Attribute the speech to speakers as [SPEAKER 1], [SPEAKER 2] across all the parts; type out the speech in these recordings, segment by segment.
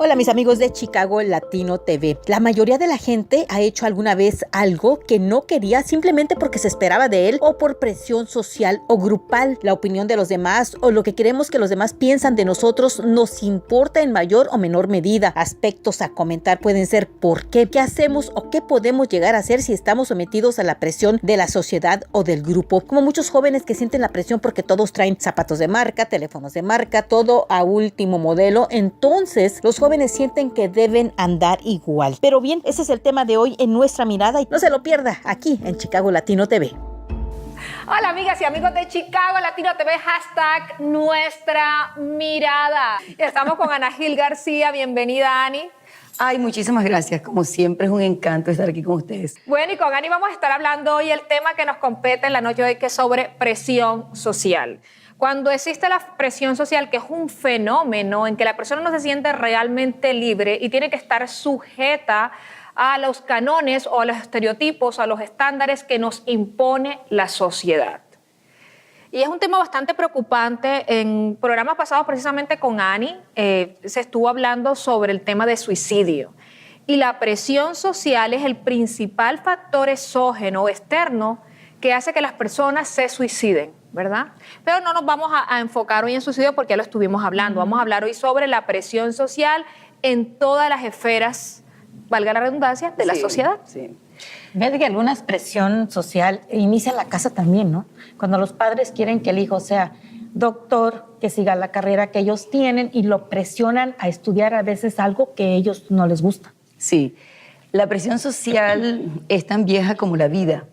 [SPEAKER 1] Hola mis amigos de Chicago Latino TV. La mayoría de la gente ha hecho alguna vez algo que no quería simplemente porque se esperaba de él o por presión social o grupal. La opinión de los demás o lo que queremos que los demás piensan de nosotros nos importa en mayor o menor medida. Aspectos a comentar pueden ser por qué hacemos o qué podemos llegar a hacer si estamos sometidos a la presión de la sociedad o del grupo. Como muchos jóvenes que sienten la presión porque todos traen zapatos de marca, teléfonos de marca, todo a último modelo. Entonces los jóvenes sienten que deben andar igual. Pero bien, ese es el tema de hoy en Nuestra Mirada y no se lo pierda aquí en Chicago Latino TV.
[SPEAKER 2] Hola amigas y amigos de Chicago Latino TV, hashtag Nuestra Mirada. Estamos con Ana Gil García, bienvenida Ani.
[SPEAKER 3] Ay, muchísimas gracias, como siempre es un encanto estar aquí con ustedes.
[SPEAKER 2] Bueno, y con Ani vamos a estar hablando hoy el tema que nos compete en la noche de hoy, que es sobre presión social. Cuando existe la presión social, que es un fenómeno en que la persona no se siente realmente libre y tiene que estar sujeta a los cánones o a los estereotipos, a los estándares que nos impone la sociedad. Y es un tema bastante preocupante. En programas pasados, precisamente con Ani, se estuvo hablando sobre el tema de suicidio. Y la presión social es el principal factor exógeno o externo que hace que las personas se suiciden, ¿verdad? Pero no nos vamos a enfocar hoy en suicidio porque ya lo estuvimos hablando. Vamos a hablar hoy sobre la presión social en todas las esferas, valga la redundancia, de la sociedad.
[SPEAKER 4] Sí. Fíjate que alguna presión social inicia en la casa también, ¿no? Cuando los padres quieren que el hijo sea doctor, que siga la carrera que ellos tienen y lo presionan a estudiar a veces algo que a ellos no les gusta.
[SPEAKER 3] Sí, la presión social es tan vieja como la vida,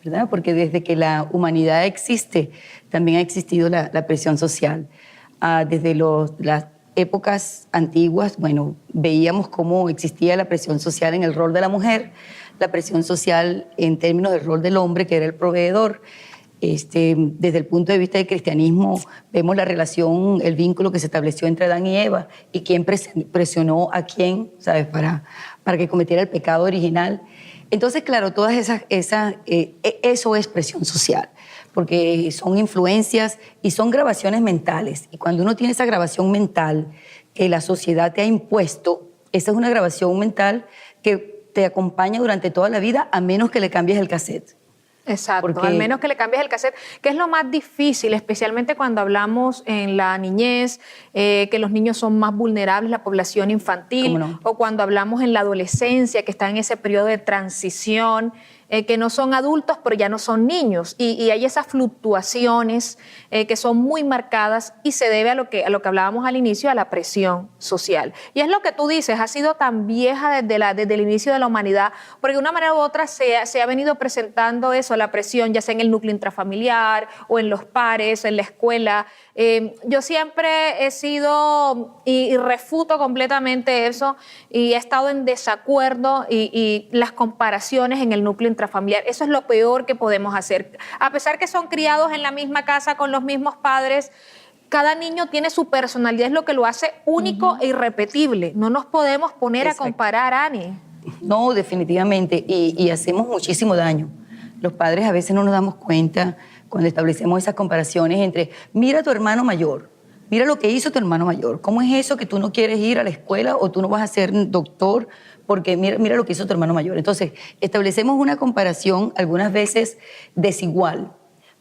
[SPEAKER 3] ¿verdad? Porque desde que la humanidad existe, también ha existido la presión social. Desde las épocas antiguas, bueno, veíamos cómo existía la presión social en el rol de la mujer, la presión social en términos del rol del hombre, que era el proveedor. Desde el punto de vista del cristianismo, vemos la relación, el vínculo que se estableció entre Adán y Eva y quién presionó a quién, ¿sabes? Para que cometiera el pecado original. Entonces, claro, todas eso es presión social, porque son influencias y son grabaciones mentales. Y cuando uno tiene esa grabación mental que la sociedad te ha impuesto, esa es una grabación mental que te acompaña durante toda la vida, a menos que le cambies el cassette.
[SPEAKER 2] Exacto,
[SPEAKER 3] Porque,
[SPEAKER 2] al menos que le cambies el cassette, que es lo más difícil, especialmente cuando hablamos en la niñez, que los niños son más vulnerables, la población infantil,
[SPEAKER 3] ¿cómo no?
[SPEAKER 2] O cuando hablamos en la adolescencia, que está en ese periodo de transición, que no son adultos, pero ya no son niños. Y hay esas fluctuaciones que son muy marcadas y se debe a lo que hablábamos al inicio, a la presión social. Y es lo que tú dices, ha sido tan vieja desde el inicio de la humanidad, porque de una manera u otra se ha venido presentando eso, la presión, ya sea en el núcleo intrafamiliar o en los pares, en la escuela. Yo siempre he sido, y refuto completamente eso, y he estado en desacuerdo y las comparaciones en el núcleo intrafamiliar. Eso es lo peor que podemos hacer. A pesar que son criados en la misma casa con los mismos padres, cada niño tiene su personalidad, es lo que lo hace único e irrepetible. No nos podemos poner a comparar, Ani.
[SPEAKER 3] No, definitivamente, y hacemos muchísimo daño. Los padres a veces no nos damos cuenta cuando establecemos esas comparaciones entre, mira a tu hermano mayor, mira lo que hizo tu hermano mayor, ¿cómo es eso que tú no quieres ir a la escuela o tú no vas a ser doctor? Porque mira lo que hizo tu hermano mayor. Entonces, establecemos una comparación algunas veces desigual,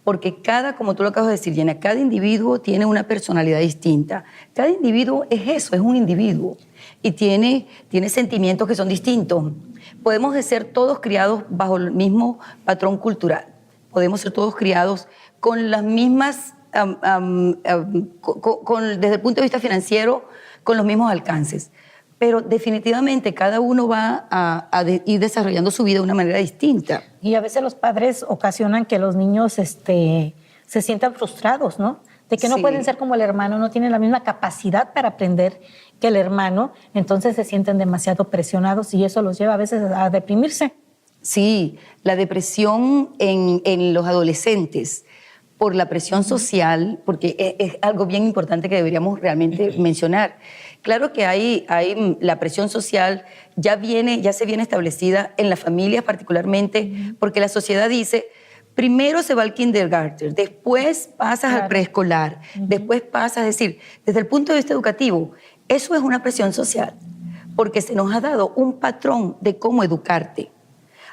[SPEAKER 3] porque como tú lo acabas de decir, Jenna, cada individuo tiene una personalidad distinta. Cada individuo es eso, es un individuo y tiene sentimientos que son distintos. Podemos ser todos criados bajo el mismo patrón cultural. Podemos ser todos criados con las mismas, desde el punto de vista financiero, con los mismos alcances. Pero definitivamente cada uno va a ir desarrollando su vida de una manera distinta.
[SPEAKER 4] Y a veces los padres ocasionan que los niños se sientan frustrados, ¿no? De que no pueden ser como el hermano, no tienen la misma capacidad para aprender que el hermano, entonces se sienten demasiado presionados y eso los lleva a veces a deprimirse.
[SPEAKER 3] Sí, la depresión en los adolescentes por la presión social, porque es algo bien importante que deberíamos realmente mencionar. Claro que hay la presión social ya se viene establecida en las familias particularmente, porque la sociedad dice, primero se va al kindergarten, después pasas al preescolar, después pasas, es decir, desde el punto de vista educativo, eso es una presión social. porque se nos ha dado un patrón de cómo educarte.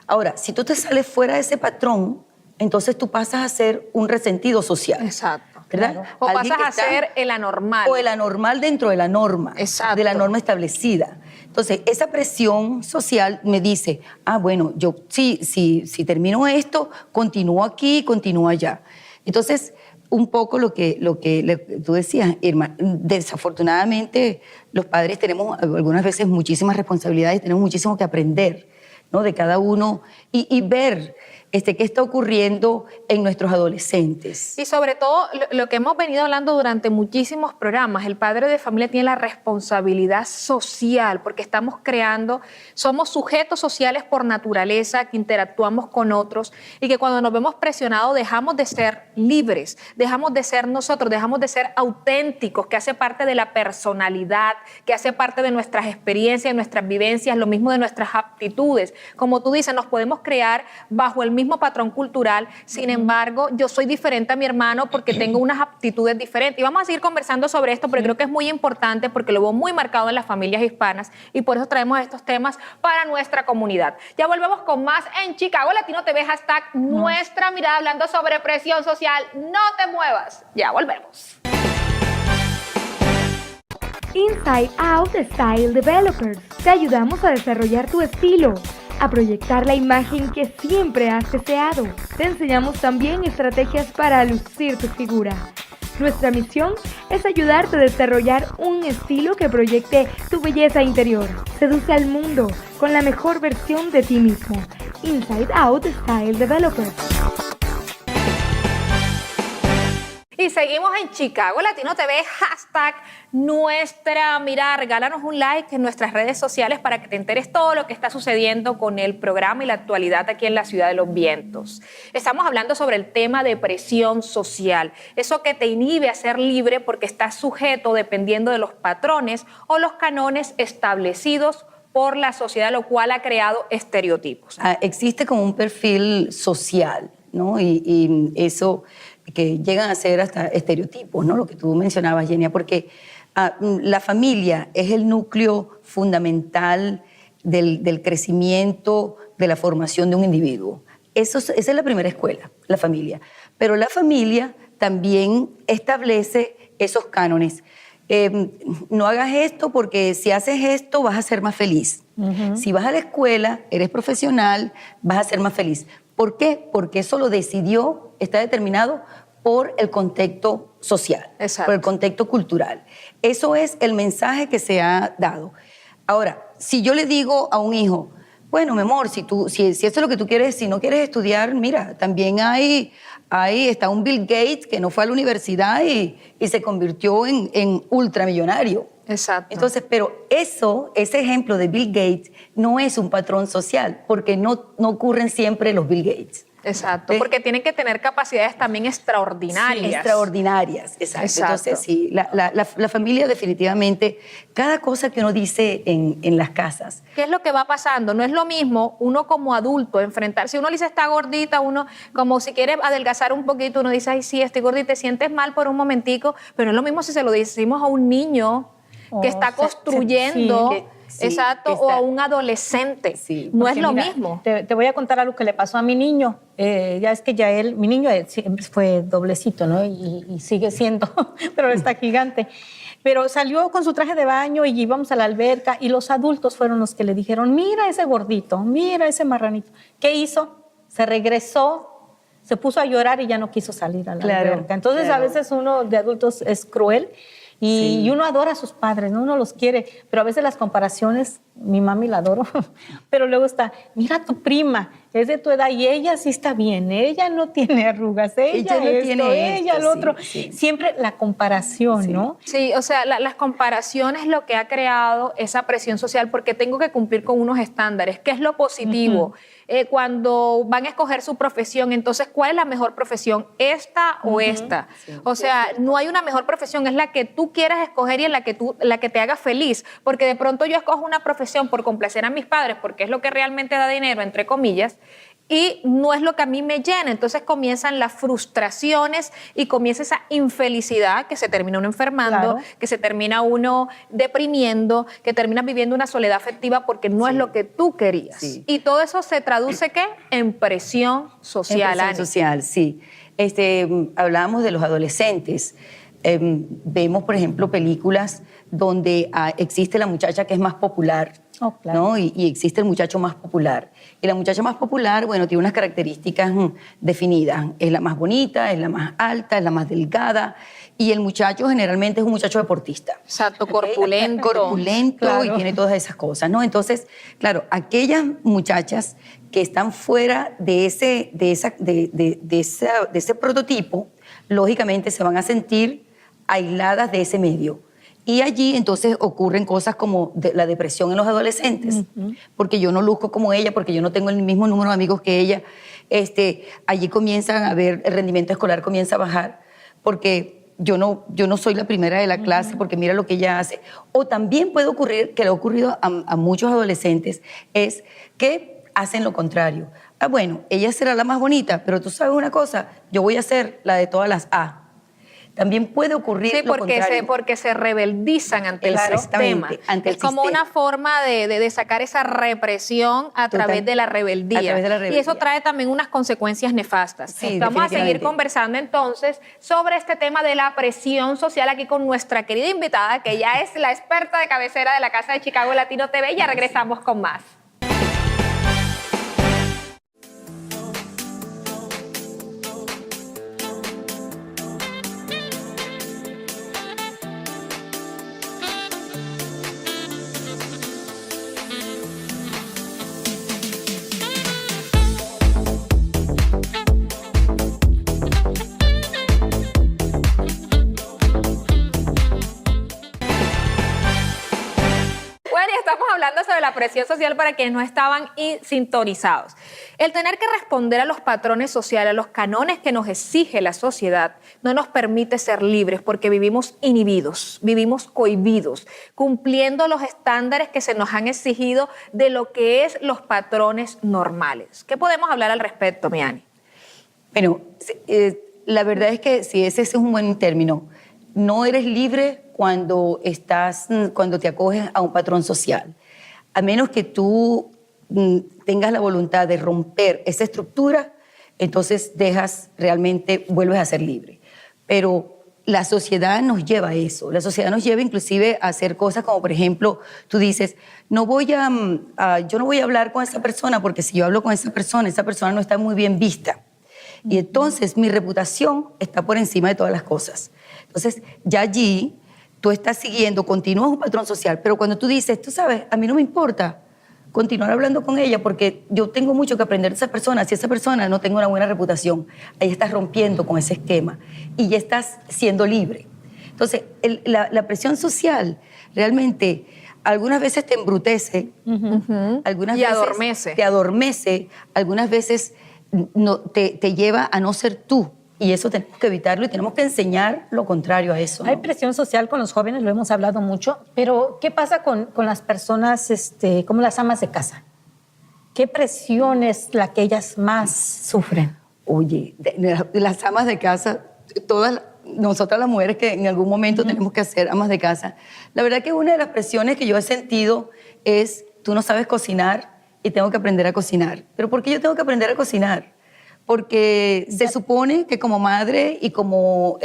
[SPEAKER 3] Ahora, si tú te sales fuera de ese patrón, entonces tú pasas a ser un resentido social.
[SPEAKER 2] Exacto.
[SPEAKER 3] ¿Verdad?
[SPEAKER 2] Claro. O
[SPEAKER 3] Alguien
[SPEAKER 2] pasas
[SPEAKER 3] que
[SPEAKER 2] a ser el anormal.
[SPEAKER 3] O el anormal dentro de la norma.
[SPEAKER 2] Exacto.
[SPEAKER 3] De la norma establecida. Entonces, esa presión social me dice, bueno, yo si termino esto, continúo aquí, continúo allá. Entonces, un poco lo que tú decías, Irma, desafortunadamente los padres tenemos algunas veces muchísimas responsabilidades, tenemos muchísimo que aprender, ¿no? De cada uno y ver qué está ocurriendo en nuestros adolescentes.
[SPEAKER 2] Y sobre todo, lo que hemos venido hablando durante muchísimos programas, el padre de familia tiene la responsabilidad social, porque estamos creando, somos sujetos sociales por naturaleza, que interactuamos con otros, y que cuando nos vemos presionados dejamos de ser libres, dejamos de ser nosotros, dejamos de ser auténticos, que hace parte de la personalidad, que hace parte de nuestras experiencias, de nuestras vivencias, lo mismo de nuestras aptitudes. Como tú dices, nos podemos crear bajo el mismo patrón cultural, sin embargo, yo soy diferente a mi hermano porque tengo unas aptitudes diferentes. Y vamos a seguir conversando sobre esto, porque creo que es muy importante, porque lo veo muy marcado en las familias hispanas, y por eso traemos estos temas para nuestra comunidad. Ya volvemos con más en Chicago Latino TV, hashtag Nuestra Mirada, hablando sobre presión social. No te muevas, ya volvemos.
[SPEAKER 5] Inside Out Style Developers. Te ayudamos a desarrollar tu estilo, a proyectar la imagen que siempre has deseado. Te enseñamos también estrategias para lucir tu figura. Nuestra misión es ayudarte a desarrollar un estilo que proyecte tu belleza interior. Seduce al mundo con la mejor versión de ti mismo. Inside Out Style Developers.
[SPEAKER 2] Y seguimos en Chicago Latino TV, hashtag Nuestra Mirada. Regálanos un like en nuestras redes sociales para que te enteres todo lo que está sucediendo con el programa y la actualidad aquí en la Ciudad de los Vientos. Estamos hablando sobre el tema de presión social, eso que te inhibe a ser libre porque estás sujeto dependiendo de los patrones o los cánones establecidos por la sociedad, lo cual ha creado estereotipos.
[SPEAKER 3] Existe como un perfil social, ¿no? Y eso que llegan a ser hasta estereotipos, ¿no? Lo que tú mencionabas, Genia, porque la familia es el núcleo fundamental del crecimiento, de la formación de un individuo. Esa es la primera escuela, la familia. Pero la familia también establece esos cánones. No hagas esto porque si haces esto vas a ser más feliz. Si vas a la escuela, eres profesional, vas a ser más feliz. ¿Por qué? Porque eso lo decidió, está determinado por el contexto social, por el contexto cultural. Eso es el mensaje que se ha dado. Ahora, si yo le digo a un hijo, bueno, mi amor, si eso es lo que tú quieres, si no quieres estudiar, mira, también ahí está un Bill Gates que no fue a la universidad y se convirtió en ultramillonario.
[SPEAKER 2] Exacto.
[SPEAKER 3] Entonces, pero ese ejemplo de Bill Gates no es un patrón social, porque no ocurren siempre los Bill Gates.
[SPEAKER 2] Exacto, porque tienen que tener capacidades también extraordinarias.
[SPEAKER 3] Sí, extraordinarias, exacto. Entonces, sí, la familia definitivamente, cada cosa que uno dice en las casas.
[SPEAKER 2] ¿Qué es lo que va pasando? No es lo mismo uno como adulto enfrentar. Si uno le dice está gordita, uno como si quiere adelgazar un poquito, uno dice, ay, sí, estoy gordita, te sientes mal por un momentico, pero no es lo mismo si se lo decimos a un niño que está construyendo...
[SPEAKER 3] Sí,
[SPEAKER 2] exacto, o a un adolescente.
[SPEAKER 3] Sí,
[SPEAKER 2] no es lo
[SPEAKER 4] mira,
[SPEAKER 2] mismo.
[SPEAKER 4] Te voy a contar algo que le pasó a mi niño. Ya es que mi niño fue doblecito, ¿no? Y sigue siendo, pero está gigante. Pero salió con su traje de baño y íbamos a la alberca y los adultos fueron los que le dijeron, mira ese gordito, mira ese marranito. ¿Qué hizo? Se regresó, se puso a llorar y ya no quiso salir a la alberca. Entonces a veces uno de adultos es cruel. Y uno adora a sus padres, ¿no? Uno los quiere, pero a veces las comparaciones, mi mami la adoro, pero luego está, mira tu prima, es de tu edad y ella sí está bien, ella no tiene arrugas, ella el otro. Sí. Siempre la comparación, ¿no?
[SPEAKER 2] Sí, o sea, las comparaciones es lo que ha creado esa presión social porque tengo que cumplir con unos estándares. ¿Qué es lo positivo? Cuando van a escoger su profesión, entonces, ¿cuál es la mejor profesión? ¿Esta o esta? Sí. O sea, no hay una mejor profesión, es la que tú quieras escoger y en la que te haga feliz. Porque de pronto yo escojo una profesión por complacer a mis padres, porque es lo que realmente da dinero, entre comillas, y no es lo que a mí me llena. Entonces comienzan las frustraciones y comienza esa infelicidad que se termina uno enfermando,
[SPEAKER 4] Claro.
[SPEAKER 2] que se termina uno deprimiendo, que termina viviendo una soledad afectiva porque no es lo que tú querías.
[SPEAKER 3] Sí.
[SPEAKER 2] Y todo eso se traduce ¿qué? En presión social.
[SPEAKER 3] En presión
[SPEAKER 2] Ani.
[SPEAKER 3] social, sí. Hablábamos de los adolescentes. Vemos, por ejemplo, películas donde existe la muchacha que es más popular,
[SPEAKER 4] Oh, claro.
[SPEAKER 3] ¿no? Y existe el muchacho más popular. Y la muchacha más popular, bueno, tiene unas características definidas. Es la más bonita, es la más alta, es la más delgada. Y el muchacho generalmente es un muchacho deportista.
[SPEAKER 2] Exacto,
[SPEAKER 3] ¿Ok?
[SPEAKER 2] corpulento.
[SPEAKER 3] Corpulento y
[SPEAKER 4] Claro.
[SPEAKER 3] tiene todas esas cosas, ¿no? Entonces, claro, aquellas muchachas que están fuera de ese prototipo, lógicamente se van a sentir aisladas de ese medio. Y allí entonces ocurren cosas como la depresión en los adolescentes, porque yo no luzco como ella, porque yo no tengo el mismo número de amigos que ella. Allí comienzan a ver, el rendimiento escolar comienza a bajar, porque yo no soy la primera de la clase, porque mira lo que ella hace. O también puede ocurrir, que le ha ocurrido a muchos adolescentes, es que hacen lo contrario. Ah, bueno, ella será la más bonita, pero tú sabes una cosa, yo voy a ser la de todas las A. También puede ocurrir
[SPEAKER 2] Sí,
[SPEAKER 3] lo
[SPEAKER 2] porque
[SPEAKER 3] contrario.
[SPEAKER 2] se rebeldizan ante el
[SPEAKER 3] Exactamente,
[SPEAKER 2] sistema.
[SPEAKER 3] ante el
[SPEAKER 2] es como
[SPEAKER 3] sistema.
[SPEAKER 2] una forma de sacar esa represión a través de la rebeldía.
[SPEAKER 3] A través de la
[SPEAKER 2] Y
[SPEAKER 3] rebeldía.
[SPEAKER 2] eso trae también unas consecuencias nefastas.
[SPEAKER 3] Sí,
[SPEAKER 2] Vamos a seguir
[SPEAKER 3] definitivamente.
[SPEAKER 2] conversando entonces sobre este tema de la presión social aquí con nuestra querida invitada, que ya es la experta de cabecera de la Casa de Chicago Latino TV. Ya regresamos con más. Bueno, y estamos hablando sobre la presión social para quienes no estaban sintonizados. El tener que responder a los patrones sociales, a los canones que nos exige la sociedad, no nos permite ser libres porque vivimos inhibidos, vivimos cohibidos, cumpliendo los estándares que se nos han exigido de lo que es los patrones normales. ¿Qué podemos hablar al respecto, Miani?
[SPEAKER 3] Bueno, la verdad es que sí, ese es un buen término. No eres libre cuando te acoges a un patrón social. A menos que tú tengas la voluntad de romper esa estructura, entonces vuelves a ser libre. Pero la sociedad nos lleva a eso. La sociedad nos lleva inclusive a hacer cosas como, por ejemplo, tú dices, yo no voy a hablar con esa persona porque si yo hablo con esa persona no está muy bien vista. Y entonces mi reputación está por encima de todas las cosas. Entonces, ya allí tú estás continúas un patrón social, pero cuando tú dices, tú sabes, a mí no me importa continuar hablando con ella porque yo tengo mucho que aprender de esa persona. Si esa persona no tiene una buena reputación, ahí estás rompiendo con ese esquema y ya estás siendo libre. Entonces, la presión social realmente algunas veces te embrutece, algunas
[SPEAKER 2] Y
[SPEAKER 3] veces
[SPEAKER 2] adormece.
[SPEAKER 3] te adormece, algunas veces te lleva a no ser tú. Y eso tenemos que evitarlo y tenemos que enseñar lo contrario a eso, ¿no?
[SPEAKER 4] Hay presión social con los jóvenes, lo hemos hablado mucho, pero ¿qué pasa con las personas como las amas de casa? ¿Qué presión es la que ellas más sufren?
[SPEAKER 3] Oye, de las amas de casa, todas nosotras las mujeres que en algún momento tenemos que ser amas de casa, la verdad que una de las presiones que yo he sentido es, tú no sabes cocinar y tengo que aprender a cocinar. ¿Pero por qué yo tengo que aprender a cocinar? Porque se supone que como madre y como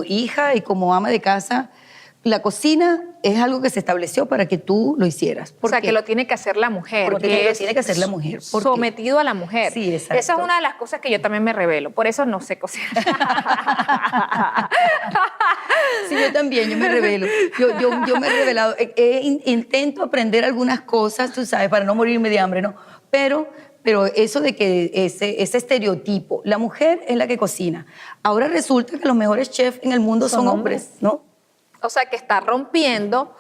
[SPEAKER 3] hija y como ama de casa, la cocina es algo que se estableció para que tú lo hicieras.
[SPEAKER 2] O sea,
[SPEAKER 3] qué?
[SPEAKER 2] que lo tiene que hacer la mujer.
[SPEAKER 3] Porque
[SPEAKER 2] que
[SPEAKER 3] lo
[SPEAKER 2] es
[SPEAKER 3] tiene que hacer la mujer. ¿Por qué?
[SPEAKER 2] Sometido a la mujer.
[SPEAKER 3] Sí, exacto.
[SPEAKER 2] Esa es una de las cosas que yo también me revelo. Por eso no sé cocinar.
[SPEAKER 3] Sí, yo también, yo me revelo. Yo me he revelado. Intento aprender algunas cosas, tú sabes, para no morirme de hambre, ¿no? Pero eso de que ese estereotipo, la mujer es la que cocina. Ahora resulta que los mejores chefs en el mundo son hombres, ¿no?
[SPEAKER 2] O sea, que está rompiendo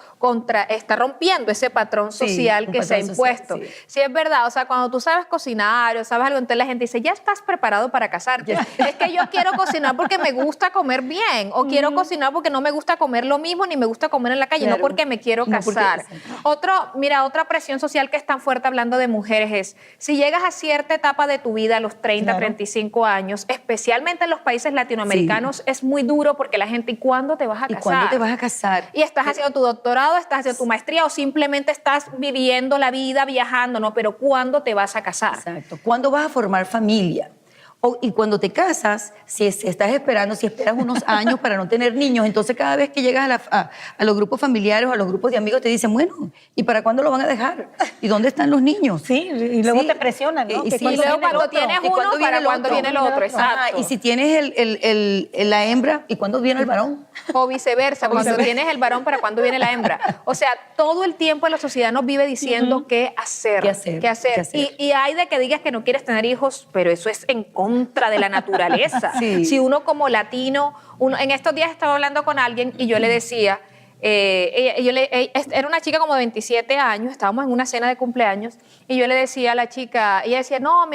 [SPEAKER 2] está rompiendo ese patrón social que se ha impuesto.
[SPEAKER 3] Sí.
[SPEAKER 2] Sí, es verdad, o sea, cuando tú sabes cocinar o sabes algo, entonces la gente dice, ya estás preparado para casarte. Es que yo quiero cocinar porque me gusta comer bien, o quiero cocinar porque no me gusta comer lo mismo, ni me gusta comer en la calle, no porque me quiero casar. Otra presión social que es tan fuerte hablando de mujeres es, si llegas a cierta etapa de tu vida, a los 30, 35 años, especialmente en los países latinoamericanos, es muy duro porque la gente, ¿y cuándo te vas a casar?
[SPEAKER 3] ¿Y cuándo te vas a casar?
[SPEAKER 2] Y estás haciendo tu doctorado, estás haciendo tu maestría o simplemente estás viviendo la vida, viajando, ¿no? Pero ¿cuándo te vas a casar?
[SPEAKER 3] Exacto. ¿Cuándo vas a formar familia? Y cuando te casas, si estás esperando, si esperas unos años para no tener niños, entonces cada vez que llegas a los grupos familiares o a los grupos de amigos te dicen, bueno, ¿y para cuándo lo van a dejar? ¿Y dónde están los niños?
[SPEAKER 4] Sí, y luego te presionan, ¿no?
[SPEAKER 3] Y
[SPEAKER 2] luego cuando tienes uno, ¿para cuándo viene el otro? Exacto.
[SPEAKER 3] Y si tienes la hembra, ¿y cuándo viene el varón?
[SPEAKER 2] O viceversa, cuando tienes el varón, ¿para cuándo viene la hembra? O sea, todo el tiempo la sociedad nos vive diciendo qué hacer.
[SPEAKER 3] ¿Qué hacer?
[SPEAKER 2] Y hay de que digas que no quieres tener hijos, pero eso es en contra de la naturaleza.
[SPEAKER 3] Sí.
[SPEAKER 2] Si uno como latino, en estos días estaba hablando con alguien y yo le decía, era una chica como de 27 años, estábamos en una cena de cumpleaños y yo le decía a la chica, ella decía, no, a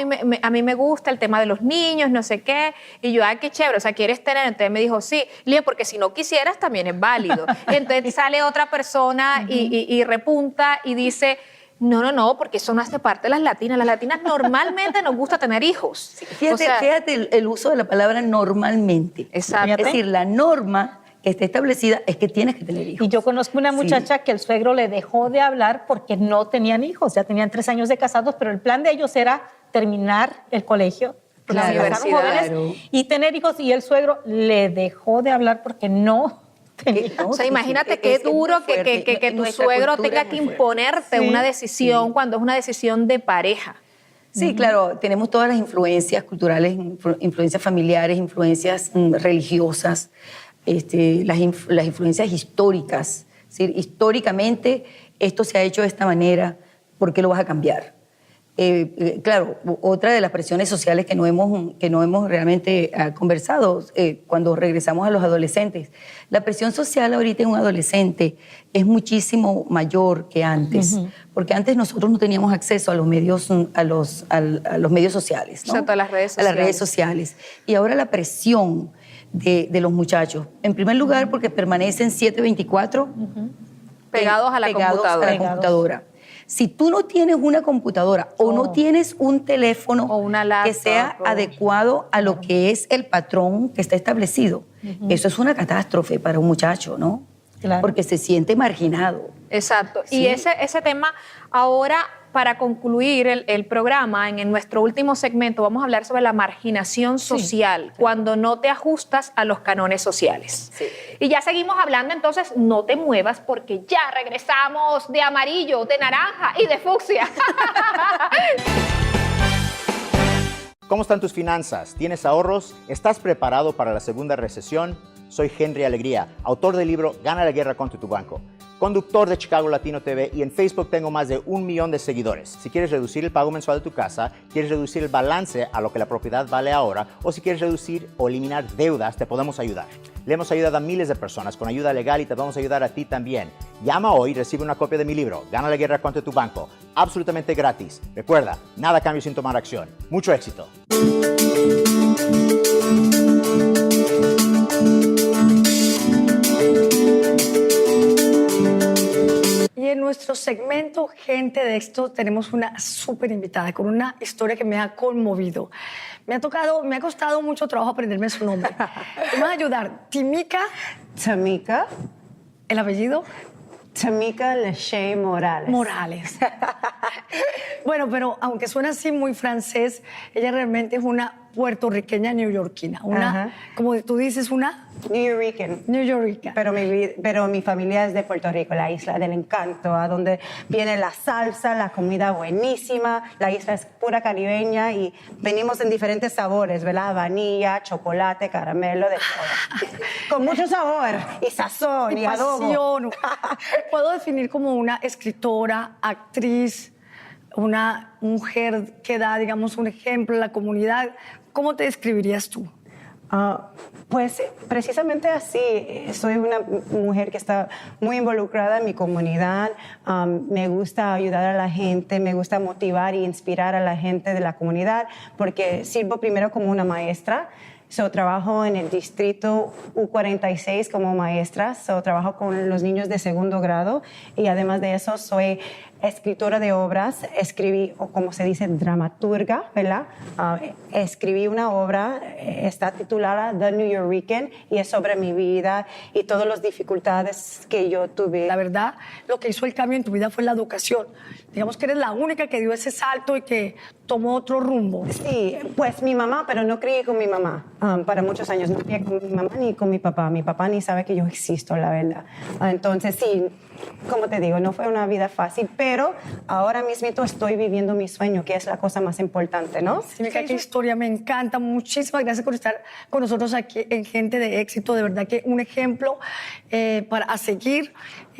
[SPEAKER 2] mí me gusta el tema de los niños, no sé qué, y yo, qué chévere, o sea, ¿quieres tener? Entonces me dijo, sí, le dije, porque si no quisieras también es válido. Entonces sale otra persona y repunta y dice, no, porque eso no hace parte de las latinas. Las latinas normalmente nos gusta tener hijos.
[SPEAKER 3] Fíjate el uso de la palabra normalmente.
[SPEAKER 2] Exacto.
[SPEAKER 3] Es decir, la norma que está establecida es que tienes que tener hijos.
[SPEAKER 4] Y yo conozco una muchacha que el suegro le dejó de hablar porque no tenían hijos, ya tenían 3 años de casados, pero el plan de ellos era terminar el colegio,
[SPEAKER 2] la universidad,
[SPEAKER 4] jóvenes, y tener hijos, y el suegro le dejó de hablar porque no.
[SPEAKER 2] O sea, imagínate qué duro que tu suegro tenga que imponerte una decisión cuando es una decisión de pareja.
[SPEAKER 3] Sí, claro, tenemos todas las influencias culturales, influencias familiares, influencias religiosas, las influencias históricas. Es decir, históricamente esto se ha hecho de esta manera, ¿por qué lo vas a cambiar? Claro, otra de las presiones sociales que no hemos realmente conversado cuando regresamos a los adolescentes. La presión social ahorita en un adolescente es muchísimo mayor que antes, porque antes nosotros no teníamos acceso a los medios, a los medios sociales, ¿no?
[SPEAKER 2] Exacto, a las redes sociales.
[SPEAKER 3] A las redes sociales. Y ahora la presión de los muchachos, en primer lugar porque permanecen 7/24
[SPEAKER 2] pegados a la computadora.
[SPEAKER 3] Si tú no tienes una computadora o no tienes un teléfono
[SPEAKER 2] o una laptop,
[SPEAKER 3] que sea adecuado a lo que es el patrón que está establecido, eso es una catástrofe para un muchacho, ¿no?
[SPEAKER 4] Claro.
[SPEAKER 3] Porque se siente marginado.
[SPEAKER 2] Exacto.
[SPEAKER 3] Sí.
[SPEAKER 2] Y ese tema, ahora, para concluir el programa, en nuestro último segmento, vamos a hablar sobre la marginación social, cuando no te ajustas a los cánones sociales.
[SPEAKER 3] Sí.
[SPEAKER 2] Y ya seguimos hablando, entonces no te muevas porque ya regresamos de amarillo, de naranja y de fucsia.
[SPEAKER 6] ¿Cómo están tus finanzas? ¿Tienes ahorros? ¿Estás preparado para la segunda recesión? Soy Henry Alegría, autor del libro Gana la guerra contra tu banco, conductor de Chicago Latino TV, y en Facebook tengo más de 1 millón de seguidores. Si quieres reducir el pago mensual de tu casa, quieres reducir el balance a lo que la propiedad vale ahora, o si quieres reducir o eliminar deudas, te podemos ayudar. Le hemos ayudado a miles de personas con ayuda legal y te vamos a ayudar a ti también. Llama hoy y recibe una copia de mi libro, Gana la guerra contra tu banco, absolutamente gratis. Recuerda, nada cambia sin tomar acción. Mucho éxito.
[SPEAKER 7] Y en nuestro segmento Gente de Éxito tenemos una súper invitada con una historia que me ha conmovido. Me ha costado mucho trabajo aprenderme su nombre. Me vas a ayudar.
[SPEAKER 8] Tamika
[SPEAKER 7] ¿el apellido?
[SPEAKER 8] Lachey Morales.
[SPEAKER 7] Morales. Bueno, pero aunque suena así muy francés, ella realmente es una puertorriqueña neoyorquina. Como tú dices, una
[SPEAKER 8] Nuyorican. Pero mi familia es de Puerto Rico, la isla del encanto, a donde viene la salsa, la comida buenísima. La isla es pura caribeña y venimos en diferentes sabores, ¿verdad? Vanilla, chocolate, caramelo, de todo. Con mucho sabor y sazón y adobo.
[SPEAKER 7] pasión. Puedo definir como una escritora, actriz, una mujer que da, digamos, un ejemplo a la comunidad. ¿Cómo te describirías tú?
[SPEAKER 8] Pues precisamente así, soy una mujer que está muy involucrada en mi comunidad, me gusta ayudar a la gente, me gusta motivar e inspirar a la gente de la comunidad, porque sirvo primero como una maestra. Trabajo en el distrito U46 como maestra, trabajo con los niños de segundo grado y además de eso soy escritora de obras, escribí, o como se dice, dramaturga, ¿verdad? Escribí una obra, está titulada The New Yorican y es sobre mi vida y todas las dificultades que yo tuve.
[SPEAKER 7] La verdad, lo que hizo el cambio en tu vida fue la educación. Digamos que eres la única que dio ese salto y que tomó otro rumbo.
[SPEAKER 8] Sí, pues mi mamá, pero no crié con mi mamá. Para muchos años no crié con mi mamá ni con mi papá. Mi papá ni sabe que yo existo, la verdad. Entonces, sí, como te digo, no fue una vida fácil, pero ahora mismo estoy viviendo mi sueño, que es la cosa más importante, ¿no?
[SPEAKER 7] Sí, qué historia, me encanta. Muchísimas gracias por estar con nosotros aquí en Gente de Éxito. De verdad que un ejemplo a seguir.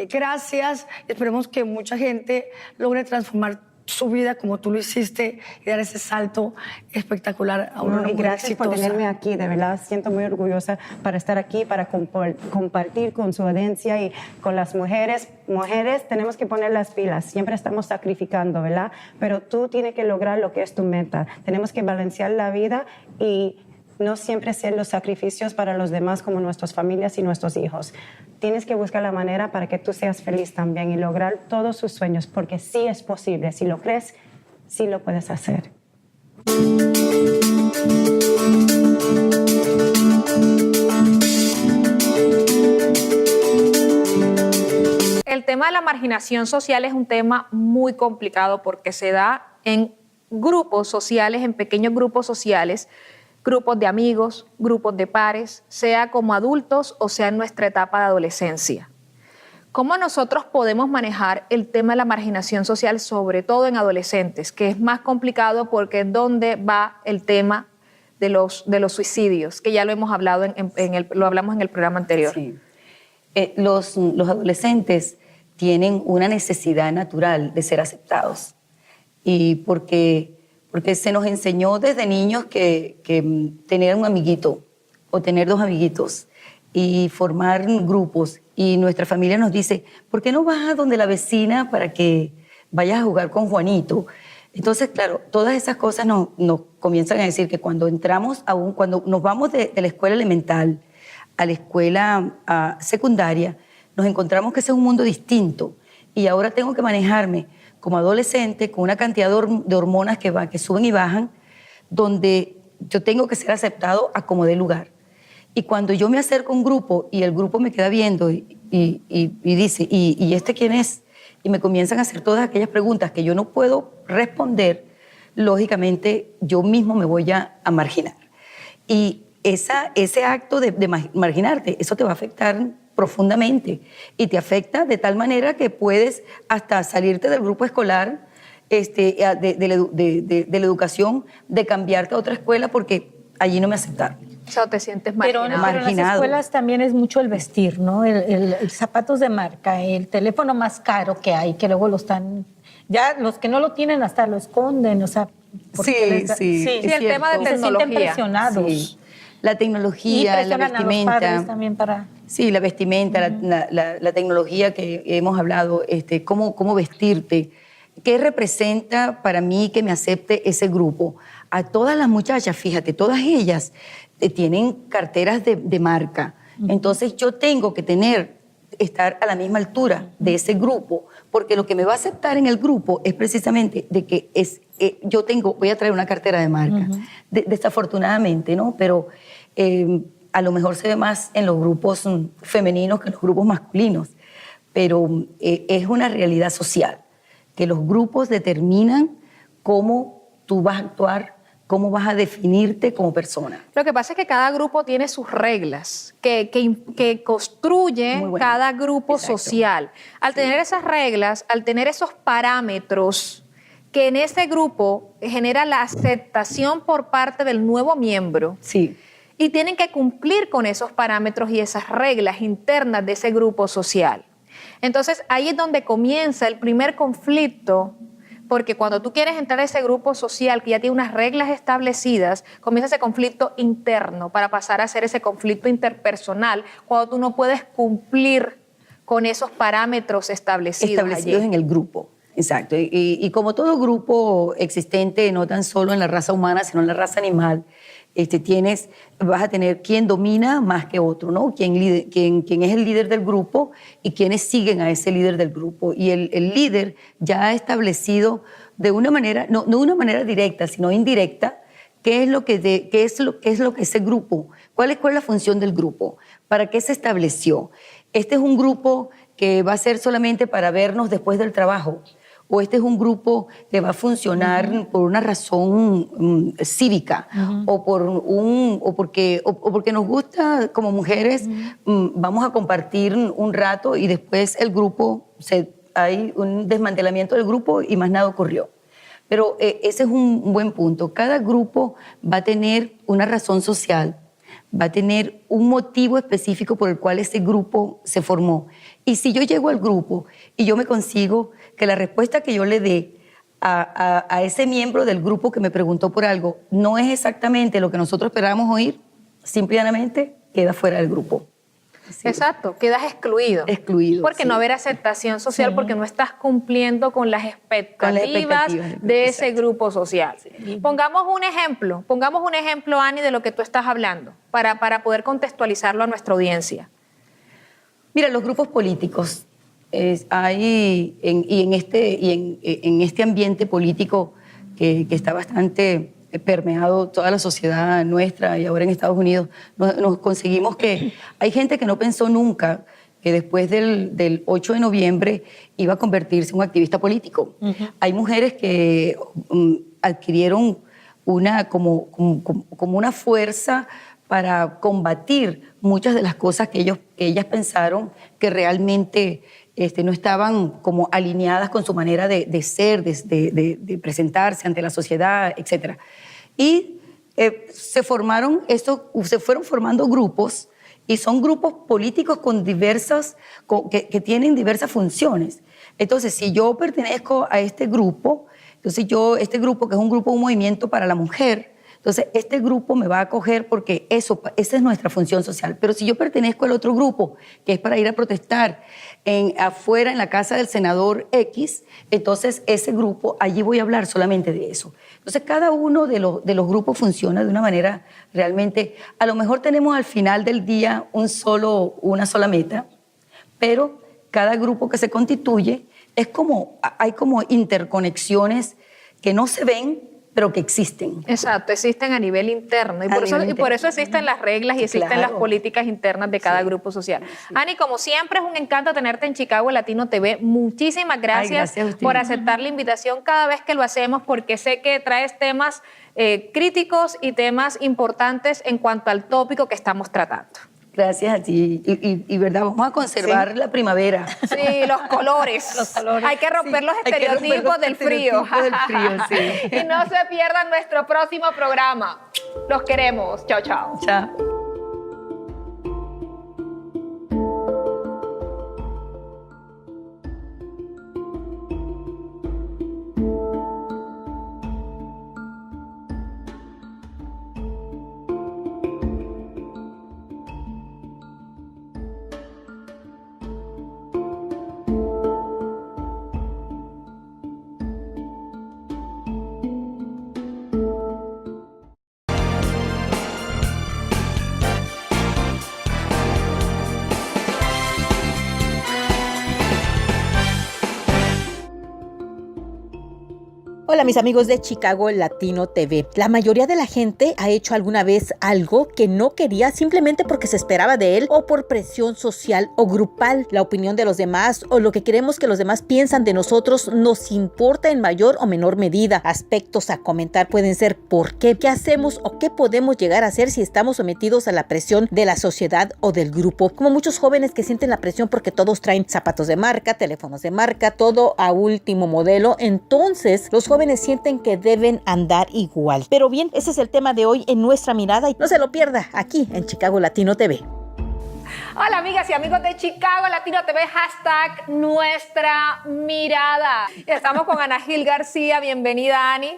[SPEAKER 7] Gracias. Esperemos que mucha gente logre transformar su vida como tú lo hiciste y dar ese salto espectacular a una mujer
[SPEAKER 8] gracias
[SPEAKER 7] exitosa.
[SPEAKER 8] por tenerme aquí, de verdad siento muy orgullosa para estar aquí, para compartir con su audiencia y con las mujeres. Mujeres tenemos que poner las pilas, siempre estamos sacrificando, ¿verdad? Pero tú tienes que lograr lo que es tu meta. Tenemos que balancear la vida y no siempre hacer los sacrificios para los demás como nuestras familias y nuestros hijos. Tienes que buscar la manera para que tú seas feliz también y lograr todos sus sueños, porque sí es posible. Si lo crees, sí lo puedes hacer.
[SPEAKER 2] El tema de la marginación social es un tema muy complicado porque se da en grupos sociales, en pequeños grupos sociales, grupos de amigos, grupos de pares, sea como adultos o sea en nuestra etapa de adolescencia. ¿Cómo nosotros podemos manejar el tema de la marginación social, sobre todo en adolescentes, que es más complicado porque es donde va el tema de los suicidios, que ya lo hemos hablado lo hablamos en el programa anterior?
[SPEAKER 3] Sí. Los adolescentes tienen una necesidad natural de ser aceptados y porque se nos enseñó desde niños que tener un amiguito o tener dos amiguitos y formar grupos, y nuestra familia nos dice, ¿por qué no vas a donde la vecina para que vayas a jugar con Juanito? Entonces, claro, todas esas cosas nos comienzan a decir que cuando cuando nos vamos de la escuela elemental a la escuela secundaria, nos encontramos que ese es un mundo distinto y ahora tengo que manejarme como adolescente con una cantidad de hormonas que suben y bajan, donde yo tengo que ser aceptado a como dé lugar. Y cuando yo me acerco a un grupo y el grupo me queda viendo y dice, ¿y este quién es? Y me comienzan a hacer todas aquellas preguntas que yo no puedo responder, lógicamente yo mismo me voy a marginar. Y ese acto de marginarte, eso te va a afectar profundamente y te afecta de tal manera que puedes hasta salirte del grupo escolar, de la educación, de cambiarte a otra escuela porque allí no me aceptaron.
[SPEAKER 2] O sea, te sientes marginado.
[SPEAKER 4] Pero en las escuelas también es mucho el vestir, ¿no? El zapatos de marca, el teléfono más caro que hay, que luego lo están... Ya los que no lo tienen hasta lo esconden, o sea...
[SPEAKER 3] Sí,
[SPEAKER 2] el tema de tecnología.
[SPEAKER 4] Se sienten presionados.
[SPEAKER 3] Sí. La tecnología, la vestimenta.
[SPEAKER 4] A los padres también para...
[SPEAKER 3] Sí, la vestimenta, la tecnología que hemos hablado, cómo vestirte. ¿Qué representa para mí que me acepte ese grupo? A todas las muchachas, fíjate, todas ellas tienen carteras de marca. Entonces yo tengo que estar a la misma altura de ese grupo, porque lo que me va a aceptar en el grupo es precisamente de que voy a traer una cartera de marca. Desafortunadamente, ¿no? Pero a lo mejor se ve más en los grupos femeninos que en los grupos masculinos, pero es una realidad social, que los grupos determinan cómo tú vas a actuar, cómo vas a definirte como persona.
[SPEAKER 2] Lo que pasa es que cada grupo tiene sus reglas que construye cada grupo social. Al tener esas reglas, al tener esos parámetros que en ese grupo genera la aceptación por parte del nuevo miembro.
[SPEAKER 3] Sí.
[SPEAKER 2] Y tienen que cumplir con esos parámetros y esas reglas internas de ese grupo social. Entonces, ahí es donde comienza el primer conflicto porque cuando tú quieres entrar a ese grupo social que ya tiene unas reglas establecidas, comienza ese conflicto interno para pasar a ser ese conflicto interpersonal cuando tú no puedes cumplir con esos parámetros establecidos allí.
[SPEAKER 3] En el grupo. Exacto. Y como todo grupo existente, no tan solo en la raza humana, sino en la raza animal, vas a tener quien domina más que otro, ¿no? Quien es el líder del grupo y quienes siguen a ese líder del grupo. Y el líder ya ha establecido de una manera, no de una manera directa, sino indirecta, qué es lo que ese grupo, cuál es la función del grupo, para qué se estableció. Este es un grupo que va a ser solamente para vernos después del trabajo, o este es un grupo que va a funcionar por una razón cívica, o porque nos gusta como mujeres, vamos a compartir un rato y después el grupo, hay un desmantelamiento del grupo y más nada ocurrió. Pero ese es un buen punto. Cada grupo va a tener una razón social, va a tener un motivo específico por el cual ese grupo se formó. Y si yo llego al grupo y yo me consigo que la respuesta que yo le dé a ese miembro del grupo que me preguntó por algo no es exactamente lo que nosotros esperábamos oír, simplemente queda fuera del grupo. Sí.
[SPEAKER 2] Exacto, quedas excluido.
[SPEAKER 3] Excluido.
[SPEAKER 2] Porque no haber aceptación social, porque no estás cumpliendo con las expectativas de ese grupo social. Sí. Pongamos un ejemplo, Ani, de lo que tú estás hablando, para poder contextualizarlo a nuestra audiencia.
[SPEAKER 3] Mira, los grupos políticos, en este ambiente político que está bastante permeado toda la sociedad nuestra y ahora en Estados Unidos, nos conseguimos que hay gente que no pensó nunca que después del 8 de noviembre iba a convertirse en un activista político. Hay mujeres que adquirieron como una fuerza para combatir muchas de las cosas que ellas pensaron que realmente no estaban como alineadas con su manera de ser, de presentarse ante la sociedad, etc. Y se fueron formando grupos, y son grupos políticos que tienen diversas funciones. Entonces, si yo pertenezco a este grupo, este grupo que es un movimiento para la mujer, entonces este grupo me va a acoger porque esa es nuestra función social. Pero si yo pertenezco al otro grupo, que es para ir a protestar afuera en la casa del senador X, entonces ese grupo, allí voy a hablar solamente de eso. Entonces cada uno de los grupos funciona de una manera realmente, a lo mejor tenemos al final del día una sola meta, pero cada grupo que se constituye hay como interconexiones que no se ven, pero que existen.
[SPEAKER 2] Exacto, existen a nivel interno. Y por eso existen las reglas y existen las políticas internas de cada grupo social. Sí. Ani, como siempre, es un encanto tenerte en Chicago Latino TV. Muchísimas gracias por aceptar la invitación cada vez que lo hacemos, porque sé que traes temas críticos y temas importantes en cuanto al tópico que estamos tratando.
[SPEAKER 3] Gracias a ti. Y verdad, vamos a conservar la primavera.
[SPEAKER 2] Sí, los colores. Hay que romper los estereotipos del frío.
[SPEAKER 3] Sí.
[SPEAKER 2] Y no se pierdan nuestro próximo programa. Los queremos. Chao, chao.
[SPEAKER 3] Chao.
[SPEAKER 1] Hola mis amigos de Chicago Latino TV. La mayoría de la gente ha hecho alguna vez algo que no quería simplemente porque se esperaba de él o por presión social o grupal. La opinión de los demás o lo que queremos que los demás piensan de nosotros nos importa en mayor o menor medida. Aspectos a comentar pueden ser por qué hacemos o qué podemos llegar a hacer si estamos sometidos a la presión de la sociedad o del grupo. Como muchos jóvenes que sienten la presión porque todos traen zapatos de marca, teléfonos de marca, todo a último modelo. Entonces los jóvenes sienten que deben andar igual. Pero bien, ese es el tema de hoy en Nuestra Mirada y no se lo pierda aquí en Chicago Latino TV.
[SPEAKER 2] Hola amigas y amigos de Chicago Latino TV, hashtag Nuestra Mirada. Estamos con Ana Gil García, bienvenida Ani.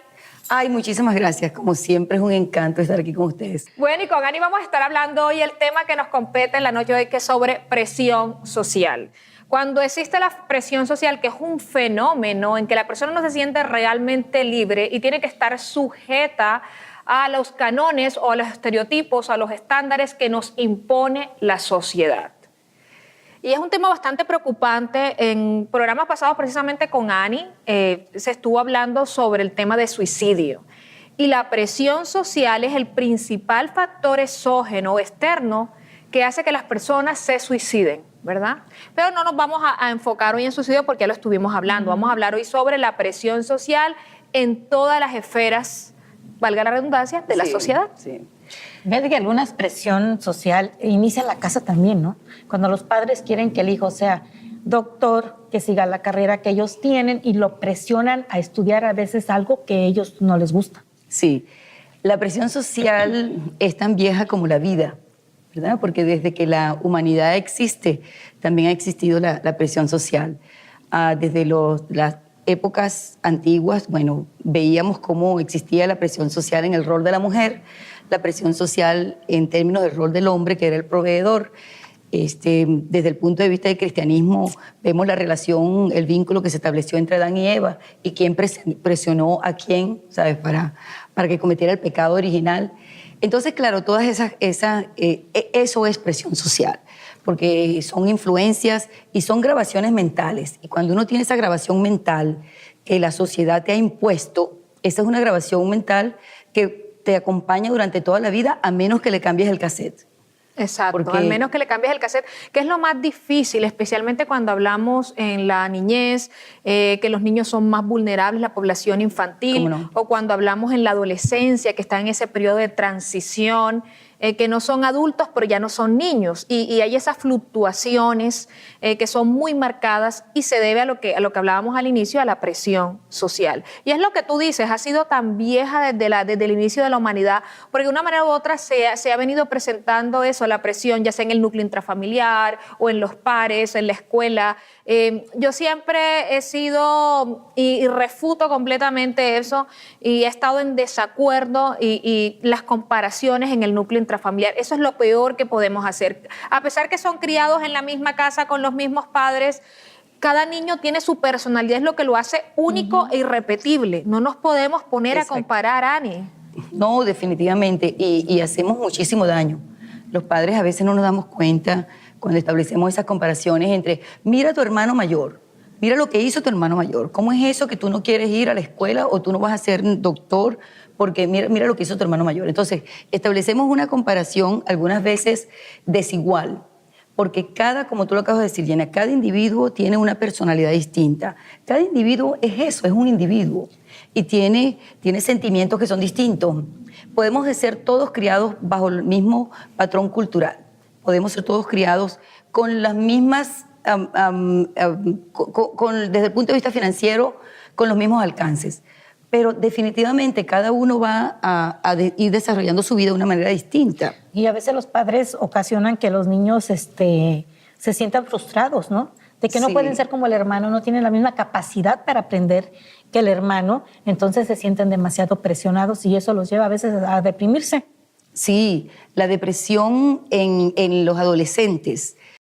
[SPEAKER 3] Ay, muchísimas gracias. Como siempre es un encanto estar aquí con ustedes.
[SPEAKER 2] Bueno, y con Ani vamos a estar hablando hoy el tema que nos compete en la noche de hoy, que es sobre presión social. Cuando existe la presión social, que es un fenómeno en que la persona no se siente realmente libre y tiene que estar sujeta a los cánones o a los estereotipos, a los estándares que nos impone la sociedad. Y es un tema bastante preocupante. En programas pasados, precisamente con Ani, se estuvo hablando sobre el tema de suicidio. Y la presión social es el principal factor exógeno o externo que hace que las personas se suiciden, ¿verdad? Pero no nos vamos a enfocar hoy en suicidio porque ya lo estuvimos hablando. Vamos a hablar hoy sobre la presión social en todas las esferas, valga la redundancia, de la sociedad.
[SPEAKER 3] Sí.
[SPEAKER 4] Ves que alguna presión social inicia en la casa también, ¿no? Cuando los padres quieren que el hijo sea doctor, que siga la carrera que ellos tienen y lo presionan a estudiar a veces algo que a ellos no les gusta.
[SPEAKER 3] Sí, la presión social es tan vieja como la vida, ¿verdad? Porque desde que la humanidad existe, también ha existido la presión social. Desde las épocas antiguas, bueno, veíamos cómo existía la presión social en el rol de la mujer, la presión social en términos del rol del hombre, que era el proveedor. Desde el punto de vista del cristianismo, vemos la relación, el vínculo que se estableció entre Adán y Eva y quién presionó a quién, ¿sabes? Para que cometiera el pecado original. Entonces, claro, todas eso es presión social, porque son influencias y son grabaciones mentales. Y cuando uno tiene esa grabación mental que la sociedad te ha impuesto, esa es una grabación mental que te acompaña durante toda la vida, a menos que le cambies el cassette.
[SPEAKER 2] Exacto, al menos que le cambies el cassette, que es lo más difícil, especialmente cuando hablamos en la niñez, que los niños son más vulnerables, la población infantil,
[SPEAKER 3] ¿Cómo no?
[SPEAKER 2] o cuando hablamos en la adolescencia, que está en ese periodo de transición, que no son adultos, pero ya no son niños. Y hay esas fluctuaciones que son muy marcadas y se debe a lo que hablábamos al inicio, a la presión social. Y es lo que tú dices, ha sido tan vieja desde el inicio de la humanidad, porque de una manera u otra se ha venido presentando eso, la presión, ya sea en el núcleo intrafamiliar o en los pares, en la escuela. Yo siempre he sido, y refuto completamente eso, y he estado en desacuerdo y las comparaciones en el núcleo intrafamiliar. Eso es lo peor que podemos hacer. A pesar que son criados en la misma casa con los mismos padres, cada niño tiene su personalidad, es lo que lo hace único e irrepetible. No nos podemos poner
[SPEAKER 3] Exacto.
[SPEAKER 2] a comparar, Ani.
[SPEAKER 3] No, definitivamente, y hacemos muchísimo daño. Los padres a veces no nos damos cuenta cuando establecemos esas comparaciones entre, mira a tu hermano mayor, mira lo que hizo tu hermano mayor, ¿cómo es eso que tú no quieres ir a la escuela o tú no vas a ser doctor? Porque mira lo que hizo tu hermano mayor. Entonces, establecemos una comparación algunas veces desigual, porque como tú lo acabas de decir, Jenna, cada individuo tiene una personalidad distinta. Cada individuo es eso, es un individuo y tiene sentimientos que son distintos. Podemos ser todos criados bajo el mismo patrón cultural. Podemos ser todos criados con las mismas, desde el punto de vista financiero, con los mismos alcances. Pero definitivamente cada uno va a ir desarrollando su vida de una manera distinta.
[SPEAKER 4] Y a veces los padres ocasionan que los niños se sientan frustrados, ¿no? De que no
[SPEAKER 3] Sí.
[SPEAKER 4] pueden ser como el hermano, no tienen la misma capacidad para aprender que el hermano, entonces se sienten demasiado presionados y eso los lleva a veces a deprimirse.
[SPEAKER 3] Sí, la depresión en los adolescentes